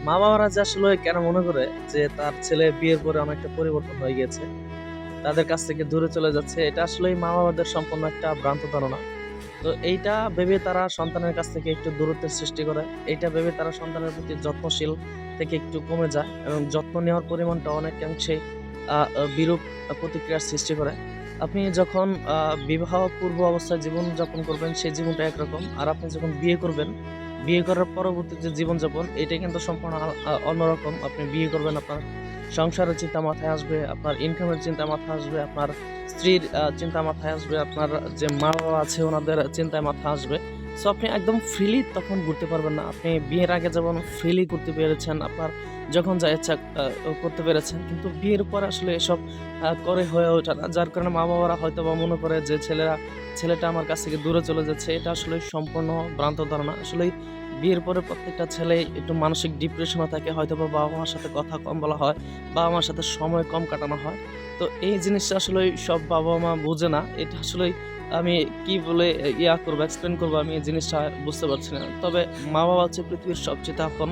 মা বাবারা যে আসলে কেন মনে করে যে তার ছেলে বিয়ের পরে অনেকটা পরিবর্তন হয়ে গিয়েছে, তাদের কাছ থেকে দূরে চলে যাচ্ছে, এটা আসলেই মা বাবাদের সম্পূর্ণ একটা ভ্রান্ত ধারণা। তো এইটা ভেবে তারা সন্তানের কাছ থেকে একটু দূরত্বের সৃষ্টি করে। এইটা ভেবে তারা সন্তানের প্রতি যত্নশীল থেকে একটু কমে যায় এবং যত্ন নেওয়ার পরিমাণটা অনেকাংশেই বিরূপ প্রতিক্রিয়ার সৃষ্টি করে। আপনি যখন বিবাহ পূর্ব অবস্থায় জীবনযাপন করবেন, সেই জীবনটা একরকম। আর আপনি যখন বিয়ে করবেন, বিয়ে করার পরবর্তী যে জীবনযাপন, এইটা কিন্তু সম্পূর্ণ অন্যরকম। আপনি বিয়ে করবেন, আপনার সংসারের চিন্তা মাথায় আসবে, আপনার ইনকামের চিন্তা মাথায় আসবে, আপনার স্ত্রীর চিন্তা মাথায় আসবে, আপনার যে মা-বাবা আছে ওনাদের চিন্তায় মাথায় আসবে। সো আপনি একদম ফ্রিলি তখন ঘুরতে পারবেন না। আপনি বিয়ের আগে যেমন ফ্রিলি ঘুরতে পেরেছেন, আপনার যখন যা ইচ্ছা করতে পেরেছেন। কিন্তু বিয়ের পর আসলে এসব করে হয়ে ওঠে না। যার কারণে মা-বাবারা হয়তোবা মনে করে যে ছেলেটা আমার কাছ থেকে দূরে চলে যাচ্ছে। এটা আসলে সম্পূর্ণ ভ্রান্ত ধারণা। আসলেই বিয়ের পরে প্রত্যেকটা ছেলেই একটু মানসিক ডিপ্রেশনে থাকে। হয়তোবা বাবা-মার সাথে কথা কম বলা হয়, বাবা-মার সাথে সময় কম কাটানো হয়। তো এই জিনিসটা আসলেই সব বাবা-মা বোঝে না। এটা আসলেই আমি কি বলে এক্সপ্লেইন করব, আমি এই জিনিসটা বুঝতে পারছি না। তবে মা-বাবা হচ্ছে পৃথিবীর সবচেয়ে আপন।